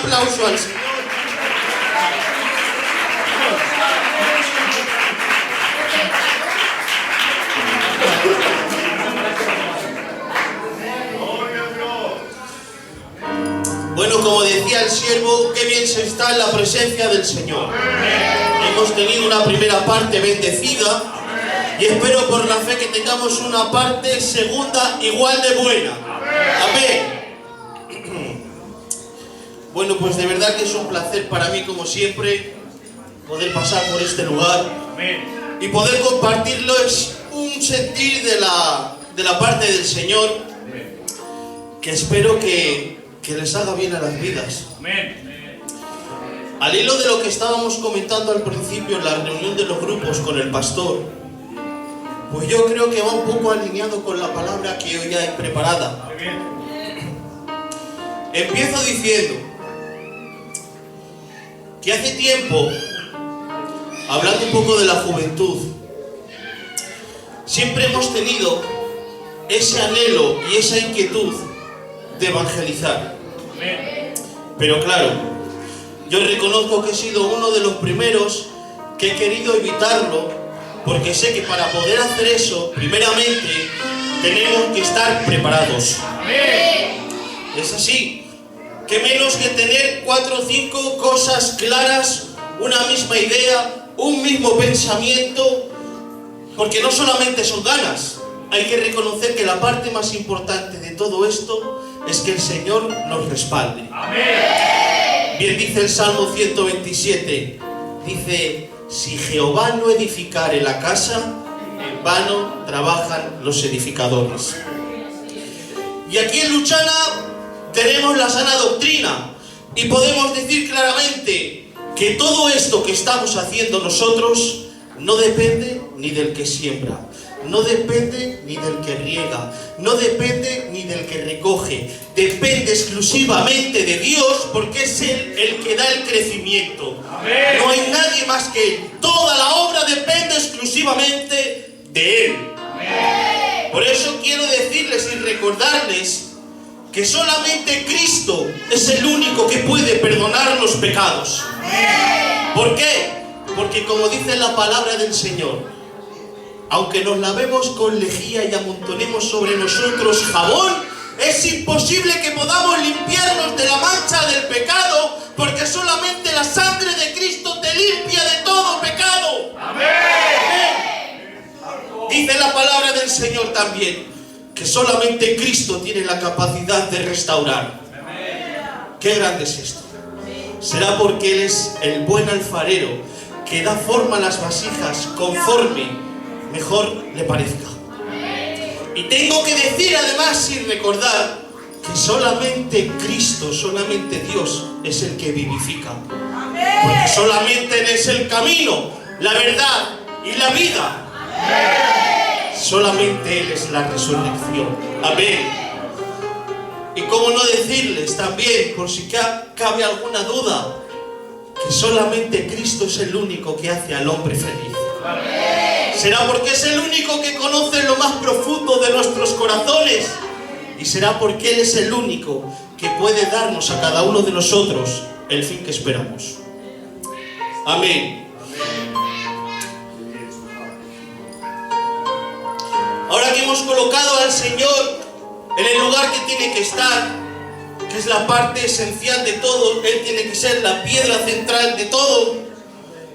aplauso al Señor. Bueno, como decía el siervo, qué bien se está en la presencia del Señor. Hemos tenido una primera parte bendecida y espero por la fe que tengamos una parte segunda igual de buena. Amén. Bueno, pues de verdad que es un placer para mí, como siempre, poder pasar por este lugar y poder compartirles un sentir de la parte del Señor que espero que les haga bien a las vidas. Al hilo de lo que estábamos comentando al principio en la reunión de los grupos con el pastor, pues yo creo que va un poco alineado con la palabra que hoy ya he preparada. Empiezo diciendo que hace tiempo, hablando un poco de la juventud, siempre hemos tenido ese anhelo y esa inquietud de evangelizar. Pero claro, yo reconozco que he sido uno de los primeros que he querido evitarlo, porque sé que para poder hacer eso, primeramente, tenemos que estar preparados. Es así. ¿Qué menos que tener 4 o 5 cosas claras, una misma idea, un mismo pensamiento? Porque no solamente son ganas, hay que reconocer que la parte más importante de todo esto es que el Señor nos respalde. Bien dice el Salmo 127, dice: si Jehová no edificare la casa, en vano trabajan los edificadores. Y aquí en Luchana tenemos la sana doctrina y podemos decir claramente que todo esto que estamos haciendo nosotros no depende ni del que siembra, no depende ni del que riega, no depende ni del que recoge, depende exclusivamente de Dios, porque es Él el que da el crecimiento. Amén. No hay nadie más que Él. Toda la obra depende exclusivamente de Él. Amén. Por eso quiero decirles y recordarles que solamente Cristo es el único que puede perdonar los pecados. Amén. ¿Por qué? Porque como dice la palabra del Señor, aunque nos lavemos con lejía y amontonemos sobre nosotros jabón, es imposible que podamos limpiarnos de la mancha del pecado, porque solamente la sangre de Cristo te limpia de todo pecado. Amén. Dice la palabra del Señor también que solamente Cristo tiene la capacidad de restaurar. Qué grande es esto. Será porque Él es el buen alfarero que da forma a las vasijas conforme mejor le parezca. Y tengo que decir además y recordar que solamente Cristo, solamente Dios es el que vivifica. Porque solamente Él es el camino, la verdad y la vida. Solamente Él es la resurrección. Amén. Y cómo no decirles también, por si cabe alguna duda, que solamente Cristo es el único que hace al hombre feliz. Será porque es el único que conoce lo más profundo de nuestros corazones. Y será porque Él es el único que puede darnos a cada uno de nosotros el fin que esperamos. Amén. Ahora que hemos colocado al Señor en el lugar que tiene que estar, que es la parte esencial de todo, Él tiene que ser la piedra central de todo.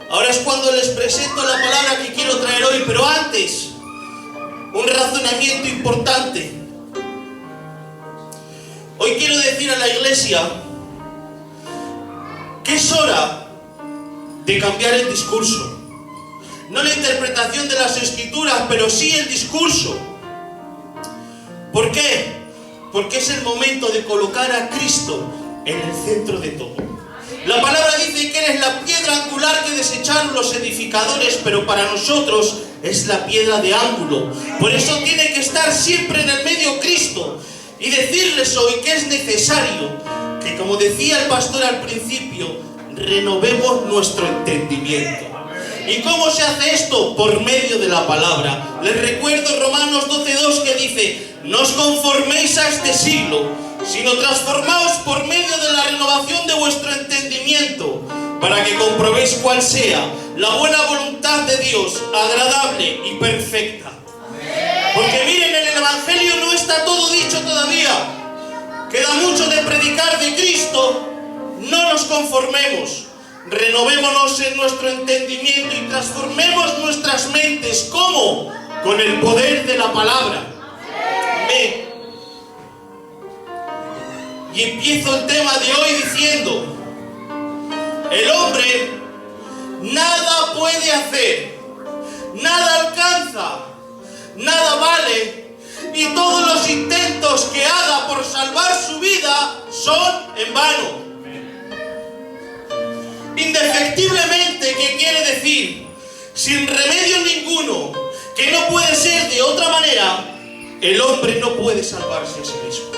Ahora es cuando les presento la palabra que quiero traer hoy, pero antes, un razonamiento importante. Hoy quiero decir a la iglesia que es hora de cambiar el discurso. No la interpretación de las escrituras, pero sí el discurso. ¿Por qué? Porque es el momento de colocar a Cristo en el centro de todo. La palabra dice que eres la piedra angular que desecharon los edificadores, pero para nosotros es la piedra de ángulo. Por eso tiene que estar siempre en el medio Cristo. Y decirles hoy que es necesario que, como decía el pastor al principio, renovemos nuestro entendimiento. ¿Y cómo se hace esto? Por medio de la palabra. Les recuerdo Romanos 12:2 que dice: no os conforméis a este siglo, sino transformaos por medio de la renovación de vuestro entendimiento, para que comprobéis cuál sea la buena voluntad de Dios, agradable y perfecta. Porque miren, en el Evangelio no está todo dicho todavía. Queda mucho de predicar de Cristo. No nos conformemos. Renovémonos en nuestro entendimiento y transformemos nuestras mentes. ¿Cómo? Con el poder de la palabra. Amén. Y empiezo el tema de hoy diciendo: el hombre nada puede hacer, nada alcanza, nada vale, y todos los intentos que haga por salvar su vida son en vano. Indefectiblemente, ¿qué quiere decir? Sin remedio ninguno, que no puede ser de otra manera, el hombre no puede salvarse a sí mismo.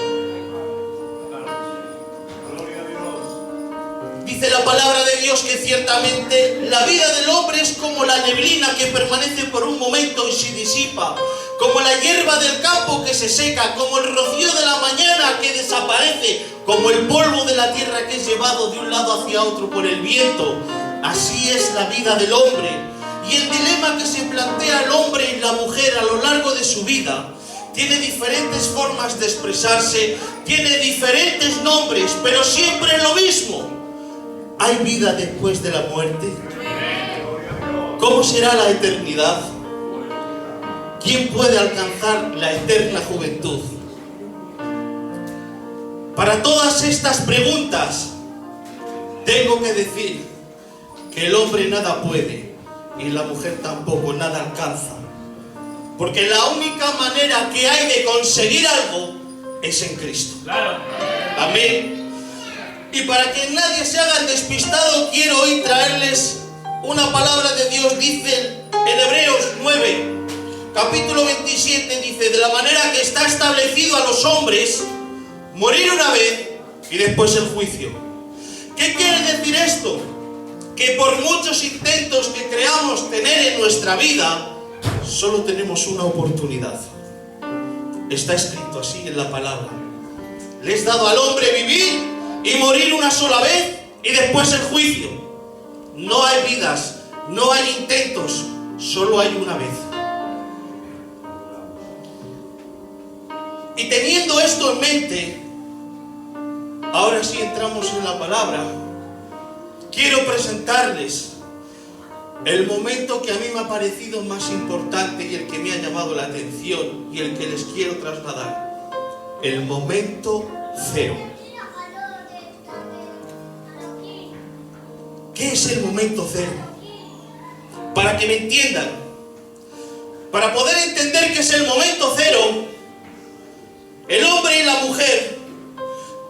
Dice la palabra de Dios que ciertamente la vida del hombre es como la neblina que permanece por un momento y se disipa, como la hierba del campo que se seca, como el rocío de la mañana que desaparece, como el polvo de la tierra que es llevado de un lado hacia otro por el viento. Así es la vida del hombre. Y el dilema que se plantea el hombre y la mujer a lo largo de su vida tiene diferentes formas de expresarse, tiene diferentes nombres, pero siempre es lo mismo. ¿Hay vida después de la muerte? ¿Cómo será la eternidad? ¿Quién puede alcanzar la eterna juventud? Para todas estas preguntas, tengo que decir que el hombre nada puede y la mujer tampoco nada alcanza. Porque la única manera que hay de conseguir algo es en Cristo. Amén. Y para que nadie se haga el despistado, quiero hoy traerles una palabra de Dios. Dice en Hebreos 9, capítulo 27, dice: de la manera que está establecido a los hombres morir una vez y después el juicio. ¿Qué quiere decir esto? Que por muchos intentos que creamos tener en nuestra vida, solo tenemos una oportunidad. Está escrito así en la palabra. Le es dado al hombre vivir y morir una sola vez y después el juicio. No hay vidas, no hay intentos, solo hay una vez. Y teniendo esto en mente, ahora sí entramos en la palabra. Quiero presentarles el momento que a mí me ha parecido más importante y el que me ha llamado la atención y el que les quiero trasladar. El momento cero. ¿Qué es el momento cero? Para que me entiendan, para poder entender qué es el momento cero, el hombre y la mujer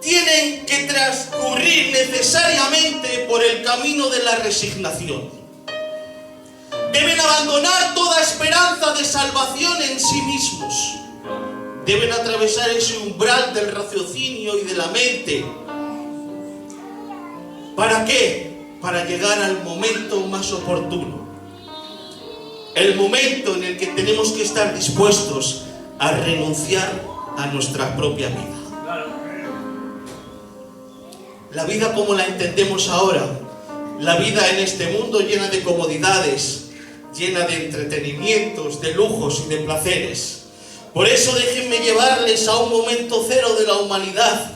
tienen que transcurrir necesariamente por el camino de la resignación. Deben abandonar toda esperanza de salvación en sí mismos. Deben atravesar ese umbral del raciocinio y de la mente. ¿Para qué? Para llegar al momento más oportuno. El momento en el que tenemos que estar dispuestos a renunciar a nuestra propia vida. La vida como la entendemos ahora, la vida en este mundo llena de comodidades, llena de entretenimientos, de lujos y de placeres. Por eso déjenme llevarles a un momento cero de la humanidad.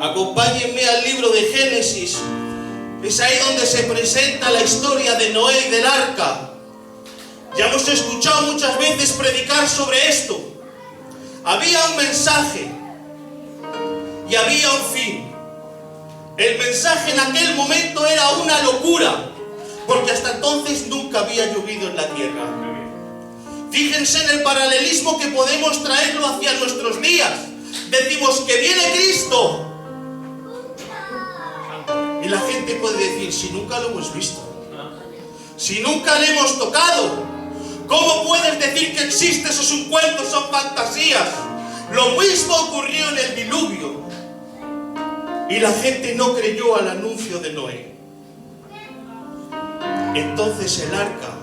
Acompáñenme al libro de Génesis. Es ahí donde se presenta la historia de Noé y del arca. Ya hemos escuchado muchas veces predicar sobre esto. Había un mensaje y había un fin. El mensaje en aquel momento era una locura, porque hasta entonces nunca había llovido en la tierra. Fíjense en el paralelismo que podemos traerlo hacia nuestros días. Decimos que viene Cristo. Y la gente puede decir: si nunca lo hemos visto, si nunca le hemos tocado, ¿cómo puedes decir que existe? Eso es un cuento, son fantasías. Lo mismo ocurrió en el diluvio. Y la gente no creyó al anuncio de Noé. Entonces el arca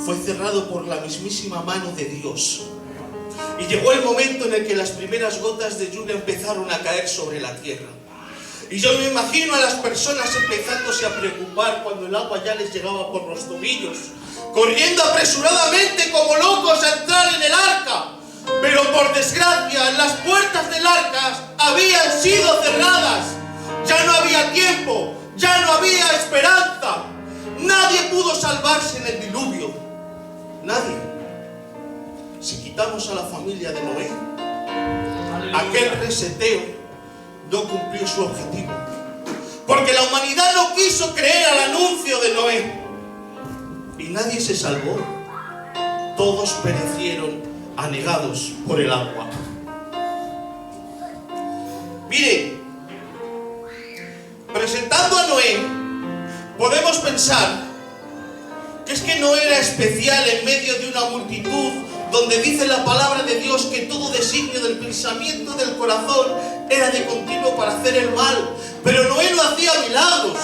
fue cerrado por la mismísima mano de Dios. Y llegó el momento en el que las primeras gotas de lluvia empezaron a caer sobre la tierra. Y yo me imagino a las personas empezándose a preocupar cuando el agua ya les llegaba por los tobillos, corriendo apresuradamente como locos a entrar en el arca. Pero por desgracia, las puertas del arca habían sido cerradas. Ya no había tiempo, ya no había esperanza. Nadie pudo salvarse en el diluvio. Nadie. Si quitamos a la familia de Noé, aquel reseteo no cumplió su objetivo, porque la humanidad no quiso creer al anuncio de Noé y nadie se salvó. Todos perecieron anegados por el agua. Mire, presentando a Noé, podemos pensar que es que no era especial en medio de una multitud donde dice la palabra de Dios que todo designio del pensamiento del corazón era de continuo para hacer el mal. Pero Noé no hacía milagros.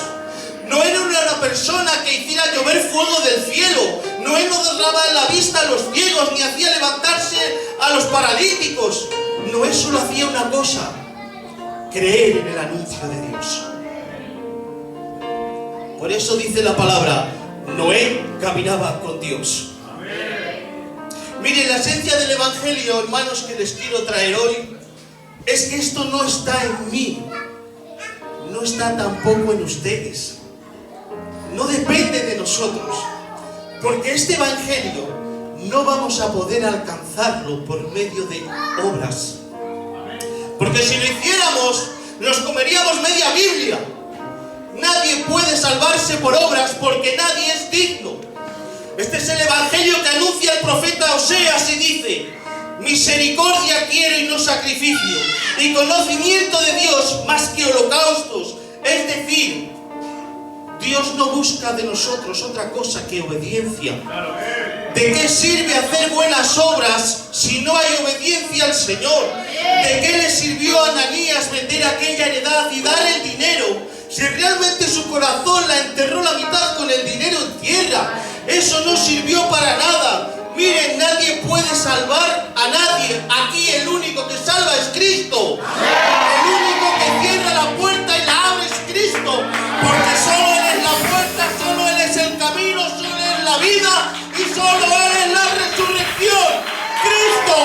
Noé no era una persona que hiciera llover fuego del cielo. Noé no daba la vista a los ciegos ni hacía levantarse a los paralíticos. Noé solo hacía una cosa: creer en el anuncio de Dios. Por eso dice la palabra, Noé caminaba con Dios. Miren, la esencia del Evangelio, hermanos, que les quiero traer hoy, es que esto no está en mí, no está tampoco en ustedes, no depende de nosotros, porque este Evangelio no vamos a poder alcanzarlo por medio de obras, porque si lo hiciéramos, nos comeríamos media Biblia. Nadie puede salvarse por obras porque nadie es digno. Este es el Evangelio que anuncia el profeta Oseas y dice: misericordia quiero y no sacrificio, y conocimiento de Dios más que holocaustos. Es decir, Dios no busca de nosotros otra cosa que obediencia. ¿De qué sirve hacer buenas obras si no hay obediencia al Señor? ¿De qué le sirvió a Ananías vender aquella heredad y dar el dinero si realmente su corazón la enterró la mitad con el dinero en tierra? Eso no sirvió para nada. Miren, nadie puede salvar a nadie. Aquí el único que salva es Cristo. El único que cierra la puerta y la abre es Cristo. Porque solo Él es la puerta, solo Él es el camino, solo Él es la vida y solo Él es la resurrección. ¡Cristo!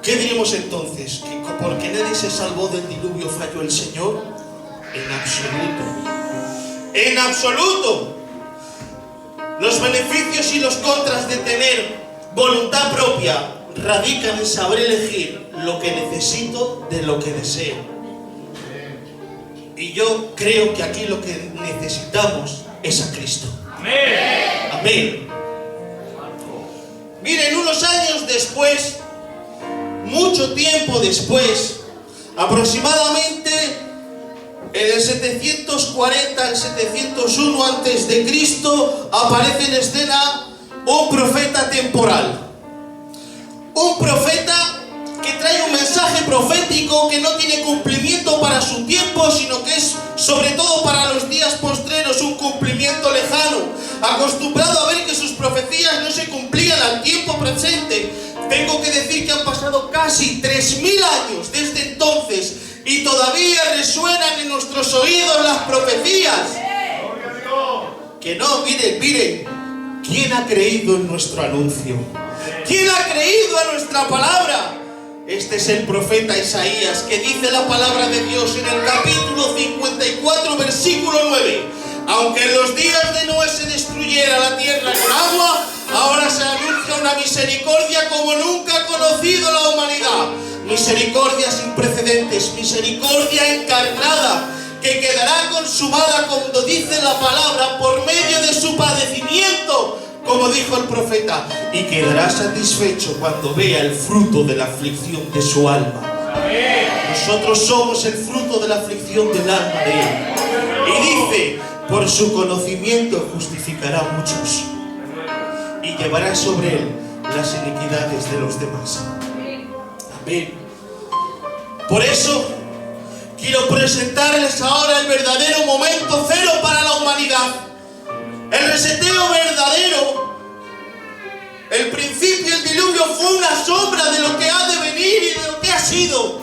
¿Qué diremos entonces? ¿Que porque nadie se salvó del diluvio falló el Señor? En absoluto. En absoluto. Los beneficios y los contras de tener voluntad propia radican en saber elegir lo que necesito de lo que deseo. Y yo creo que aquí lo que necesitamos es a Cristo. Amén. Amén. Miren, unos años después, mucho tiempo después, aproximadamente en el 740 al 701 antes de Cristo, aparece en escena un profeta temporal. Un profeta que trae un mensaje profético que no tiene cumplimiento para su tiempo, sino que es sobre todo para los días postreros un cumplimiento lejano. Acostumbrado a ver que sus profecías no se cumplían al tiempo presente, tengo que decir que han pasado casi 3000 años desde entonces y todavía resuenan en nuestros oídos las profecías. Que no, miren, ¿quién ha creído en nuestro anuncio? ¿Quién ha creído a nuestra palabra? Este es el profeta Isaías, que dice la palabra de Dios en el capítulo 54, versículo 9. Aunque en los días de Noé se destruyera la tierra con agua, ahora se anuncia una misericordia como nunca ha conocido la humanidad. Misericordia sin precedentes, misericordia encarnada, que quedará consumada, como dice la palabra, por medio de su padecimiento, como dijo el profeta, y quedará satisfecho cuando vea el fruto de la aflicción de su alma. Nosotros somos el fruto de la aflicción del alma de Él. Y dice, por su conocimiento justificará a muchos y llevará sobre Él las iniquidades de los demás. Amén. Por eso quiero presentarles ahora el verdadero momento cero para la humanidad. El reseteo verdadero, el principio y el diluvio fue una sombra de lo que ha de venir y de lo que ha sido.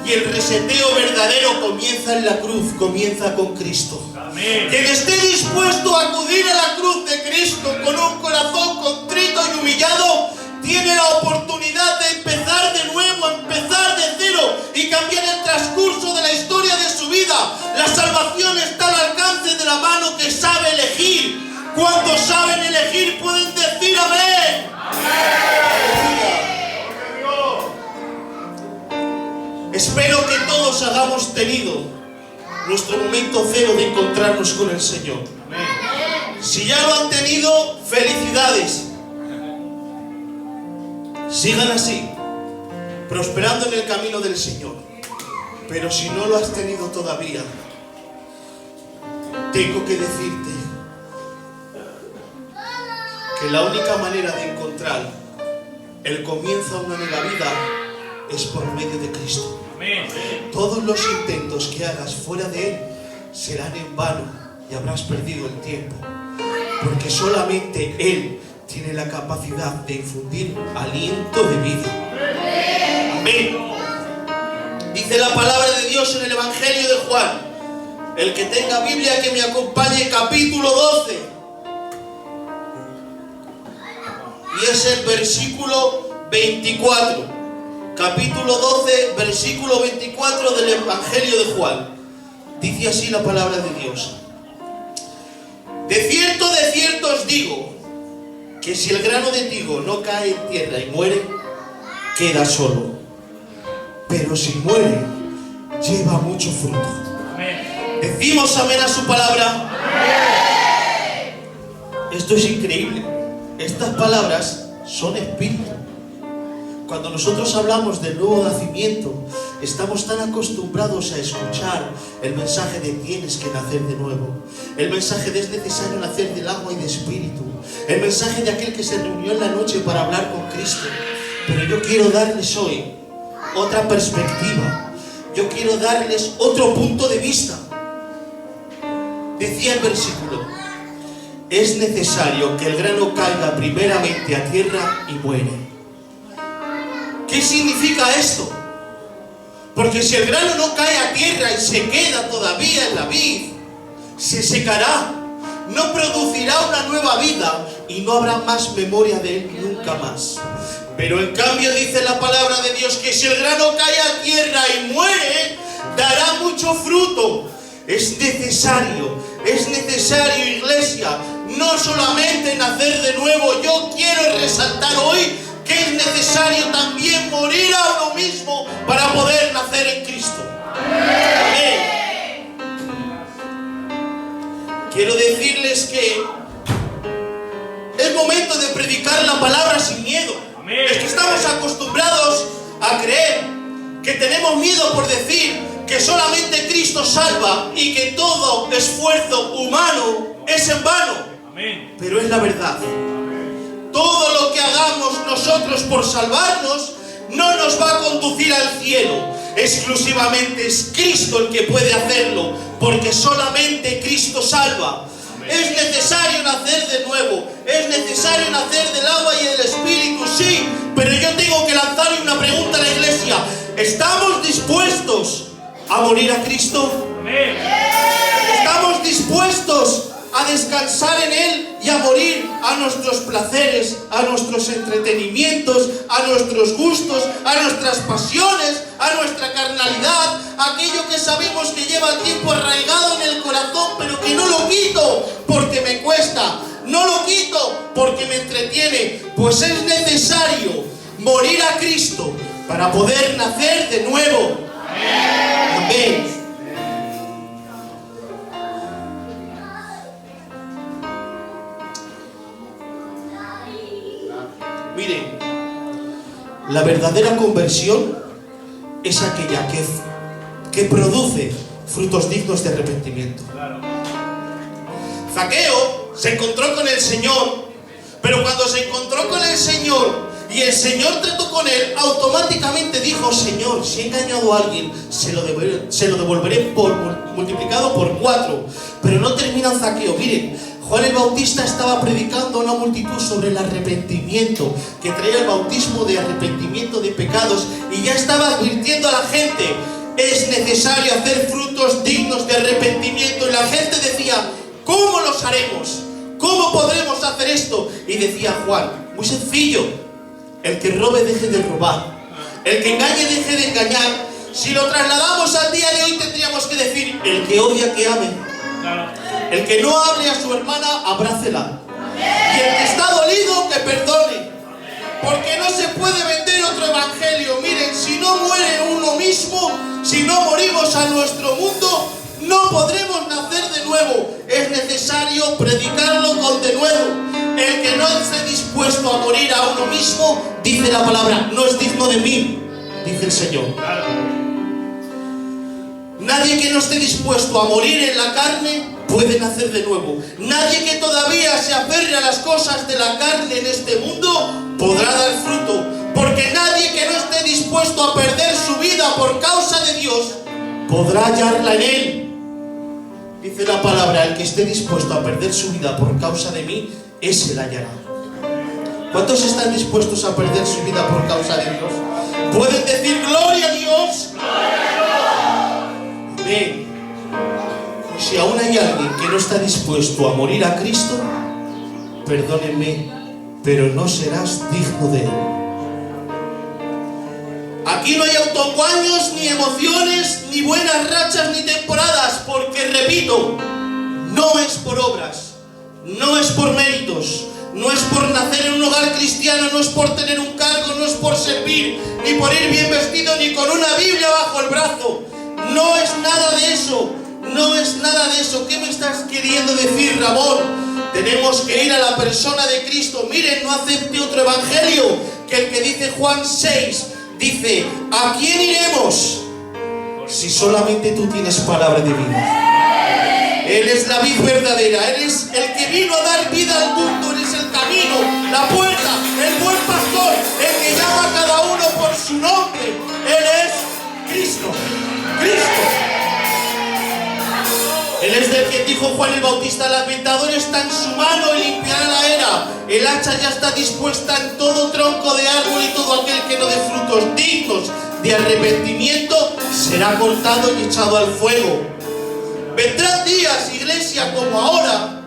Y el reseteo verdadero comienza en la cruz, comienza con Cristo. Amén. Quien esté dispuesto a acudir a la cruz de Cristo con un corazón contrito y humillado, tiene la oportunidad de empezar de nuevo, empezar de cero y cambiar el transcurso de la historia de su vida. La salvación está al alcance de la mano que sabe elegir. Cuando saben elegir pueden decir amén. Amén. Espero que todos hayamos tenido nuestro momento cero de encontrarnos con el Señor. Amén. Si ya lo han tenido, felicidades. Sigan así, prosperando en el camino del Señor. Pero si no lo has tenido todavía, tengo que decirte que la única manera de encontrar el comienzo a una nueva vida es por medio de Cristo. Amén. Todos los intentos que hagas fuera de Él serán en vano y habrás perdido el tiempo, porque solamente Él tiene la capacidad de infundir aliento de vida. Amén. Dice la palabra de Dios en el Evangelio de Juan. El que tenga Biblia que me acompañe, capítulo 12. Y es el versículo 24. Capítulo 12, versículo 24 del Evangelio de Juan. Dice así la palabra de Dios. De cierto os digo, que si el grano de trigo no cae en tierra y muere, queda solo. Pero si muere, lleva mucho fruto. Amén. Decimos amén a su palabra. Amén. Esto es increíble. Estas palabras son espíritu. Cuando nosotros hablamos del nuevo nacimiento, estamos tan acostumbrados a escuchar el mensaje de tienes que nacer de nuevo, el mensaje de es necesario nacer del agua y de espíritu, el mensaje de aquel que se reunió en la noche para hablar con Cristo. Pero yo quiero darles hoy otra perspectiva, yo quiero darles otro punto de vista. Decía el versículo, es necesario que el grano caiga primeramente a tierra y muere. ¿Qué significa esto? Porque si el grano no cae a tierra y se queda todavía en la vid, se secará, no producirá una nueva vida y no habrá más memoria de él nunca más. Pero en cambio dice la palabra de Dios que si el grano cae a tierra y muere, dará mucho fruto. Es necesario, iglesia, no solamente nacer de nuevo. Yo quiero resaltar hoy que es necesario también morir a uno mismo para poder nacer en Cristo. Amén. Quiero decirles que es momento de predicar la palabra sin miedo. Amén. Es que estamos acostumbrados a creer que tenemos miedo por decir que solamente Cristo salva y que todo esfuerzo humano es en vano. Amén. Pero es la verdad. Todo lo que hagamos nosotros por salvarnos no nos va a conducir al cielo. Exclusivamente es Cristo el que puede hacerlo, porque solamente Cristo salva. Amén. Es necesario nacer de nuevo, es necesario nacer del agua y del Espíritu, sí, pero yo tengo que lanzarle una pregunta a la iglesia. ¿Estamos dispuestos a morir a Cristo? Amén. ¿Estamos dispuestos a descansar en Él y a morir a nuestros placeres, a nuestros entretenimientos, a nuestros gustos, a nuestras pasiones, a nuestra carnalidad, aquello que sabemos que lleva tiempo arraigado en el corazón, pero que no lo quito porque me cuesta, no lo quito porque me entretiene? Pues es necesario morir a Cristo para poder nacer de nuevo. Amén. Amén. Miren, la verdadera conversión es aquella que produce frutos dignos de arrepentimiento. Zaqueo se encontró con el Señor, pero cuando se encontró con el Señor y el Señor trató con él, automáticamente dijo: Señor, si he engañado a alguien, se lo devolveré multiplicado por 4. Pero no termina Zaqueo. Miren, Juan el Bautista estaba predicando a una multitud sobre el arrepentimiento, que traía el bautismo de arrepentimiento de pecados, y ya estaba advirtiendo a la gente: es necesario hacer frutos dignos de arrepentimiento. Y la gente decía: ¿cómo los haremos? ¿Cómo podremos hacer esto? Y decía Juan: muy sencillo, el que robe deje de robar, el que engañe deje de engañar. Si lo trasladamos al día de hoy, tendríamos que decir: el que odia que ame, el que no hable a su hermana, abrácela, y el que está dolido, que perdone, porque no se puede vender otro evangelio. Miren, si no muere uno mismo, si no morimos a nuestro mundo, no podremos nacer de nuevo. Es necesario predicarlo con denuedo. El que no esté dispuesto a morir a uno mismo, dice la palabra, no es digno de mí, dice el Señor. Nadie que no esté dispuesto a morir en la carne puede nacer de nuevo. Nadie que todavía se aferre a las cosas de la carne en este mundo podrá dar fruto, porque nadie que no esté dispuesto a perder su vida por causa de Dios podrá hallarla en Él. Dice la palabra: el que esté dispuesto a perder su vida por causa de mí, ese la hallará. ¿Cuántos están dispuestos a perder su vida por causa de Dios? ¿Pueden decir gloria a Dios? Amén. Y si aún hay alguien que no está dispuesto a morir a Cristo, perdónenme, pero no serás digno de Él. Aquí no hay autoengaños, ni emociones, ni buenas rachas, ni temporadas, porque, repito, no es por obras, no es por méritos, no es por nacer en un hogar cristiano, no es por tener un cargo, no es por servir, ni por ir bien vestido, ni con una Biblia bajo el brazo. No es nada de eso, no es nada de eso. ¿Qué me estás queriendo decir, Ramón? Tenemos que ir a la persona de Cristo. Miren, no acepte otro evangelio que el que dice Juan 6. Dice: ¿a quién iremos si solamente tú tienes palabra de vida? Él es la vid verdadera, Él es el que vino a dar vida al mundo, Él es el camino, la puerta, el buen pastor, el que llama a cada uno por su nombre. Él es Cristo. Él es del que dijo Juan el Bautista: el aventador está en su mano y limpiará la era. El hacha ya está dispuesta en todo tronco de árbol, y todo aquel que no dé frutos dignos de arrepentimiento será cortado y echado al fuego. Vendrán días, iglesia, como ahora,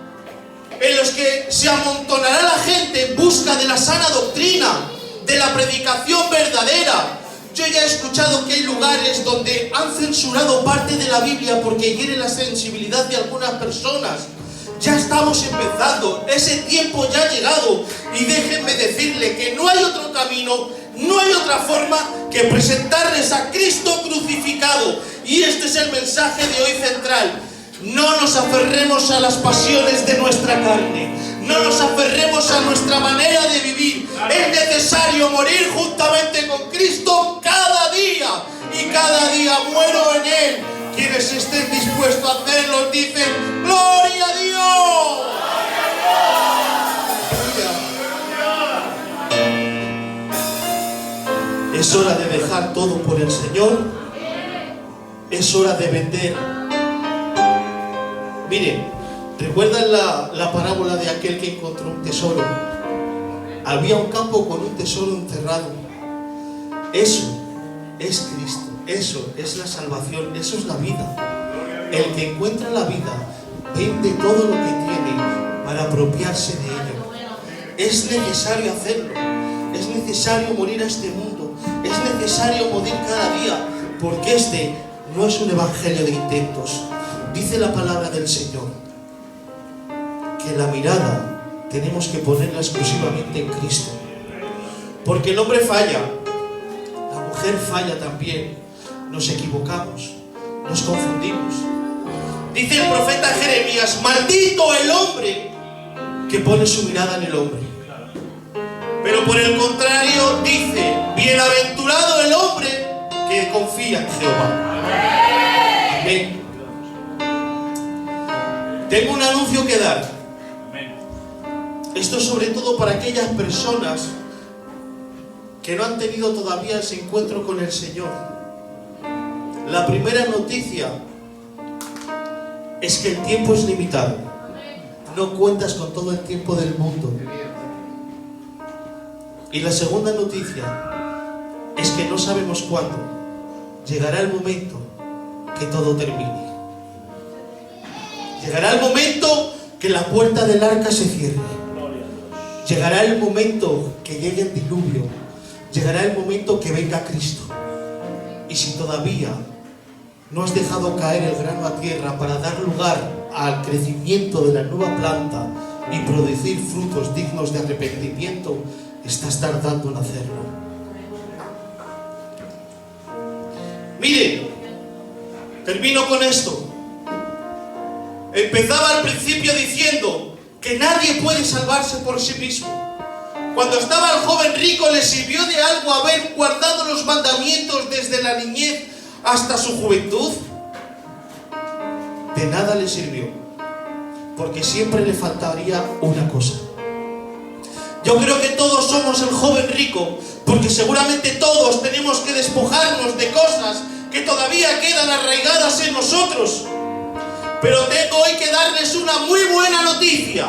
en los que se amontonará la gente en busca de la sana doctrina, de la predicación verdadera. Yo ya he escuchado que hay lugares donde han censurado parte de la Biblia porque hiere la sensibilidad de algunas personas. Ya estamos empezando, ese tiempo ya ha llegado, y déjenme decirle que no hay otro camino, no hay otra forma que presentarles a Cristo crucificado. Y este es el mensaje de hoy central. No nos aferremos a las pasiones de nuestra carne, no nos aferremos a nuestra manera de vivir. Es necesario morir juntamente con Cristo cada día, y cada día muero en Él. Quienes estén dispuestos a hacerlo dicen: ¡gloria a Dios! ¡Aleluya! Es hora de dejar todo por el Señor. Es hora de vender. Miren, ¿recuerdan la parábola de aquel que encontró un tesoro? Había un campo con un tesoro encerrado. Eso es Cristo. Eso es la salvación, eso es la vida. El que encuentra la vida vende todo lo que tiene para apropiarse de ello. Es necesario hacerlo. Es necesario morir a este mundo. Es necesario morir cada día, porque este no es un evangelio de intentos. Dice la palabra del Señor que la mirada tenemos que ponerla exclusivamente en Cristo, porque el hombre falla, la mujer falla también. Nos equivocamos, nos confundimos. Dice el profeta Jeremías: maldito el hombre que pone su mirada en el hombre. Pero por el contrario dice: bienaventurado el hombre que confía en Jehová. Amén. Tengo un anuncio que dar. Esto es sobre todo para aquellas personas que no han tenido todavía ese encuentro con el Señor. La primera noticia es que el tiempo es limitado. no cuentas con todo el tiempo del mundo. Y la segunda noticia es que no sabemos cuándo llegará el momento que todo termine. Llegará el momento que la puerta del arca se cierre. Llegará el momento que llegue el diluvio. Llegará el momento que venga Cristo. Y si todavía no has dejado caer el grano a tierra para dar lugar al crecimiento de la nueva planta y producir frutos dignos de arrepentimiento, estás tardando en hacerlo. Miren, termino con esto. Empezaba al principio diciendo que nadie puede salvarse por sí mismo. Cuando estaba el joven rico, ¿le sirvió de algo haber guardado los mandamientos desde la niñez hasta su juventud? De nada le sirvió, porque siempre le faltaría una cosa. Yo creo que todos somos el joven rico, porque seguramente todos tenemos que despojarnos de cosas que todavía quedan arraigadas en nosotros. Pero tengo hoy que darles una muy buena noticia.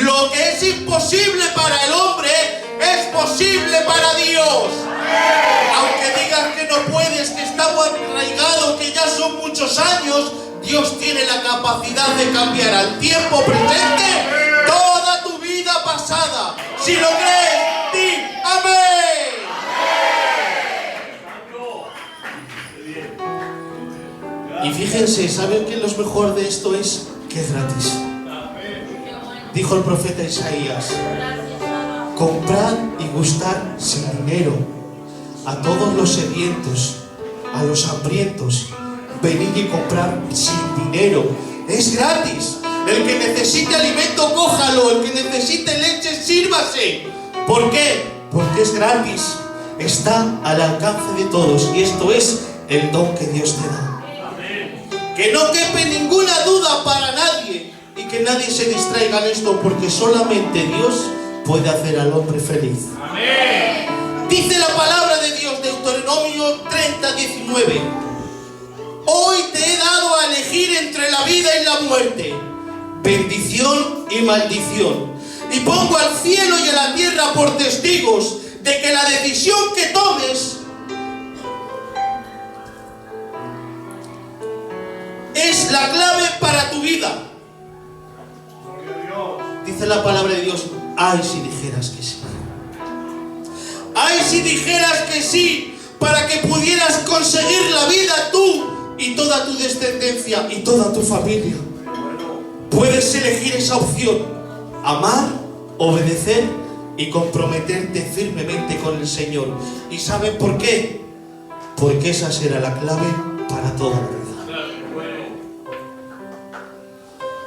Lo que es imposible para el hombre es posible para Dios. Aunque digas que no puedes, que está muy arraigado, que ya son muchos años, Dios tiene la capacidad de cambiar al tiempo presente toda tu vida pasada. Si lo crees, di amén. Y fíjense, ¿saben qué es lo mejor de esto? Es que es gratis. Dijo el profeta Isaías: comprad y gustad sin dinero a todos los sedientos, a los hambrientos, venid y comprad sin dinero. Es gratis. El que necesite alimento, cójalo. El que necesite leche, sírvase. ¿Por qué? Porque es gratis. Está al alcance de todos. Y esto es el don que Dios te da. Que no quepe ninguna duda para nadie. Y que nadie se distraiga en esto, porque solamente Dios puede hacer al hombre feliz. Amén. Dice la palabra de Dios, Deuteronomio 30:19. Hoy te he dado a elegir entre la vida y la muerte, bendición y maldición. Y pongo al cielo y a la tierra por testigos de que la decisión que tomes es la clave para tu vida. Dice la palabra de Dios: ay si dijeras que sí. Ay si dijeras que sí, para que pudieras conseguir la vida tú y toda tu descendencia y toda tu familia. Puedes elegir esa opción: amar, obedecer y comprometerte firmemente con el Señor. ¿Y saben por qué? Porque esa será la clave para toda la vida.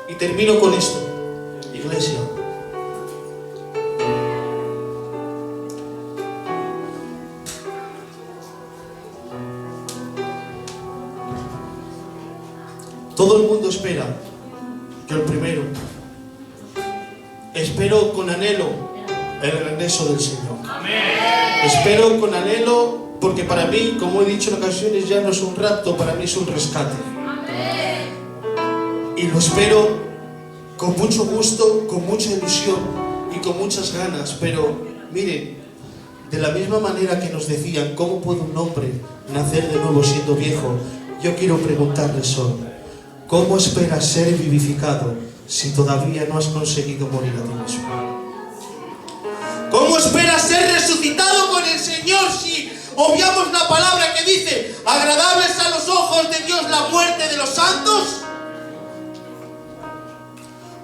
Y termino con esto, iglesia. Todo el mundo espera. Yo el primero. Espero con anhelo el regreso del Señor. Amén. Espero con anhelo, porque para mí, como he dicho en ocasiones, ya no es un rapto, para mí es un rescate. Amén. Y lo espero con mucho gusto, con mucha ilusión y con muchas ganas. Pero miren, de la misma manera que nos decían ¿cómo puede un hombre nacer de nuevo siendo viejo? Yo quiero preguntarles hoy: ¿cómo esperas ser vivificado si todavía no has conseguido morir a ti mismo? ¿Cómo esperas ser resucitado con el Señor si obviamos la palabra que dice: agradables a los ojos de Dios la muerte de los santos?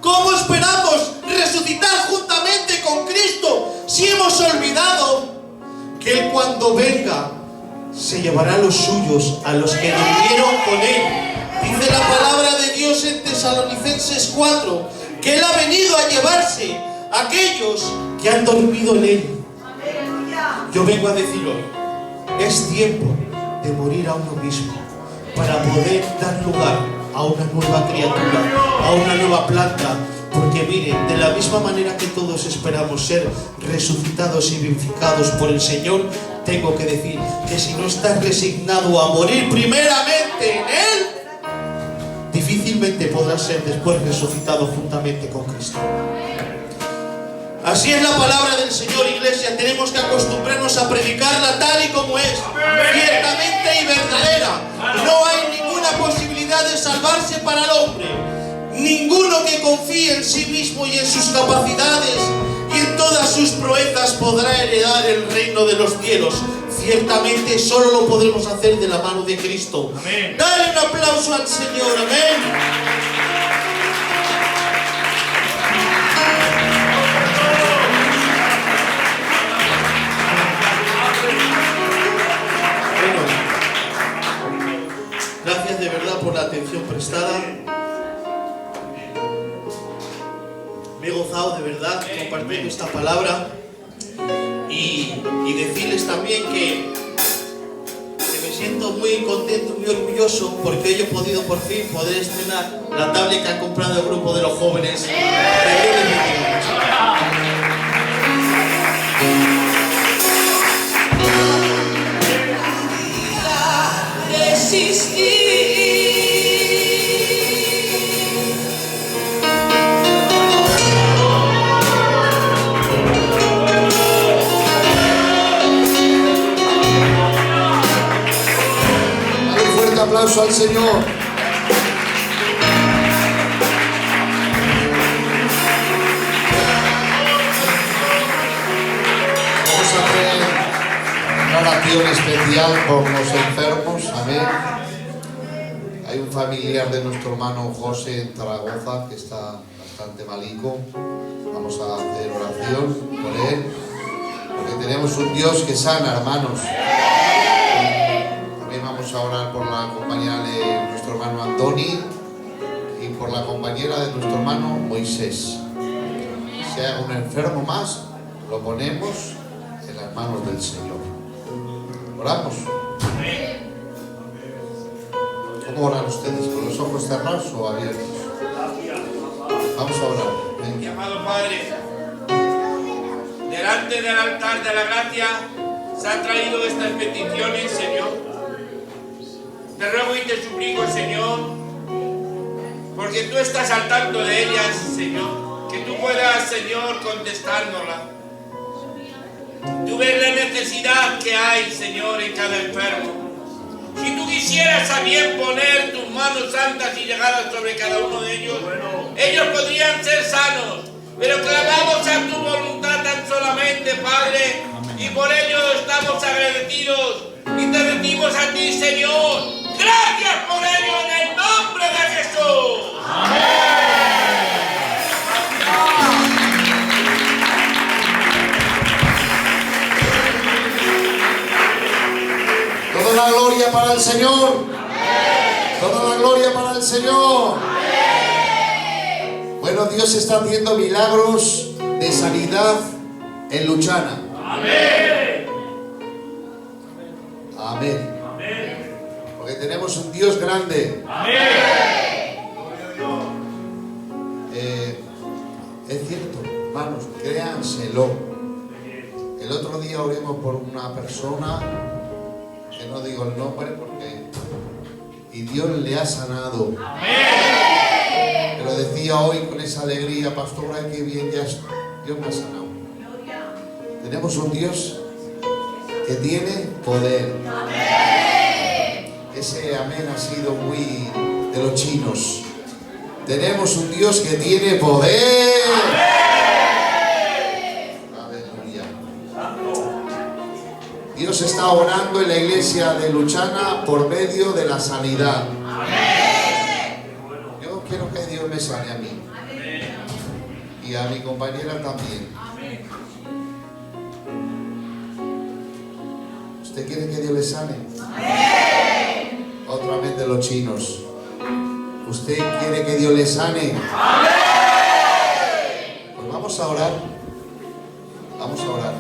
¿Cómo esperamos resucitar juntamente con Cristo si hemos olvidado que Él, cuando venga, se llevará a los suyos, a los que durmieron con Él? Dice la palabra de Dios en Tesalonicenses 4 que Él ha venido a llevarse a aquellos que han dormido en Él. Yo vengo a decir hoy: es tiempo de morir a uno mismo para poder dar lugar a una nueva criatura, a una nueva planta. Porque miren, de la misma manera que todos esperamos ser resucitados y vivificados por el Señor, tengo que decir que si no estás resignado a morir primeramente en Él, difícilmente podrás podrá ser después resucitado juntamente con Cristo. Así es la palabra del Señor, iglesia. Tenemos que acostumbrarnos a predicarla tal y como es, ciertamente y verdadera. No hay ninguna posibilidad de salvarse para el hombre. Ninguno que confíe en sí mismo y en sus capacidades y en todas sus proezas podrá heredar el reino de los cielos. Ciertamente solo lo podremos hacer de la mano de Cristo. Amén. Dale un aplauso al Señor. Amén. Gracias de verdad por la atención prestada. Me he gozado de verdad compartiendo esta palabra y decirles también que me siento muy contento, muy orgulloso porque hoy he podido por fin poder estrenar la tablet que ha comprado el grupo de los jóvenes. Aplauso al Señor. Vamos a hacer una oración especial por los enfermos. Amén. Hay un familiar de nuestro hermano José en Zaragoza que está bastante malico. Vamos a hacer oración por él, porque tenemos un Dios que sana, hermanos. Vamos a orar por la compañera de nuestro hermano Antoni y por la compañera de nuestro hermano Moisés. Si hay un enfermo más, lo ponemos en las manos del Señor. ¿Oramos? ¿Cómo oran ustedes? ¿Con los ojos cerrados o abiertos? Vamos a orar. Venga. Amado Padre, delante del altar de la gracia se han traído estas peticiones, Señor. Te ruego y te suplico, Señor, porque tú estás al tanto de ellas, Señor, que tú puedas, Señor, contestárnoslas. Tú ves la necesidad que hay, Señor, en cada enfermo. Si tú quisieras a bien poner tus manos santas y llegadas sobre cada uno de ellos, ellos podrían ser sanos, pero clamamos a tu voluntad tan solamente, Padre, y por ello estamos agradecidos y te decimos a ti, Señor, gracias por ello en el nombre de Jesús. Amén. Toda la gloria para el Señor. Amén. Toda la gloria para el Señor. Amén. Bueno, Dios está haciendo milagros de sanidad en Luchana. Amén. Amén. Porque tenemos un Dios grande. Amén. Es cierto, hermanos, créanselo. El otro día oremos por una persona, que no digo el nombre porque... y Dios le ha sanado. Amén. Te lo decía hoy con esa alegría, pastora, que bien ya Dios me ha sanado. Tenemos un Dios que tiene poder. Amén. Ese amén ha sido muy de los chinos. Tenemos un Dios que tiene poder. Aleluya. Dios está orando en la iglesia de Luchana por medio de la sanidad. Amén. Yo quiero que Dios me sane a mí. Amén. Y a mi compañera también. Amén. ¿Usted quiere que Dios le sane? Amén. Otra vez de los chinos. ¿Usted quiere que Dios le sane? Amén. Pues vamos a orar. Vamos a orar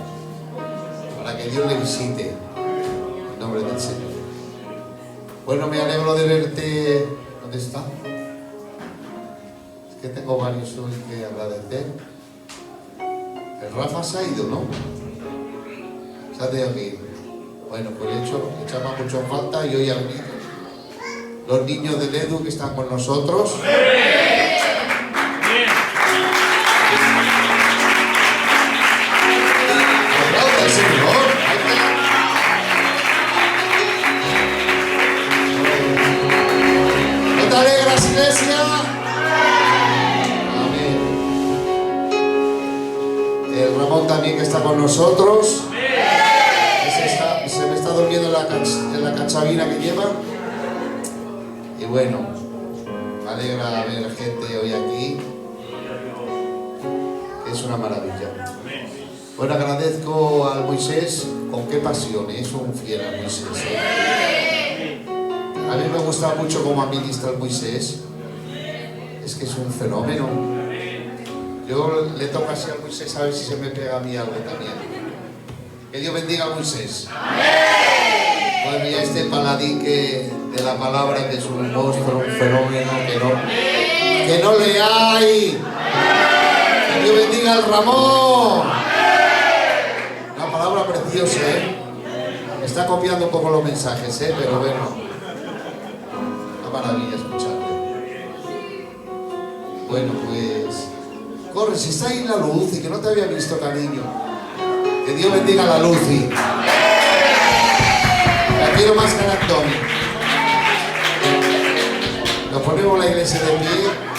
para que Dios le visite en nombre del Señor. Bueno, me alegro de verte. ¿Dónde está? Es que tengo varios hoy que agradecer. El Rafa se ha ido, ¿no? Se ha tenido que ir. Bueno, pues le echaba mucho en falta y hoy ha venido. los niños del Edu que están con nosotros. ¡Aplauda al Señor! ¿No te alegras, iglesia? Amén. El Ramón también que está con nosotros. Se me está durmiendo en la cachavina que lleva. Y bueno, me alegra ver gente hoy aquí. Es una maravilla. Bueno, agradezco al Moisés, con qué pasión, es un fiel a Moisés. A mí me gusta mucho cómo administra el Moisés. Es que es un fenómeno. Yo le toco así al Moisés a ver si se me pega a mí algo también. Que Dios bendiga a Moisés. Pues mira, este paladín de la palabra que es un monstruo, un fenómeno que no le hay. Que Dios bendiga al Ramón. Una palabra preciosa, ¿eh? Está copiando un poco los mensajes, ¿eh? Pero bueno, una maravilla escucharle. Bueno, pues corre, si está ahí la luz y que no te había visto, cariño. Que Dios bendiga a la Lucy. La quiero más que a Antonio. Nos ponemos la iglesia de pie.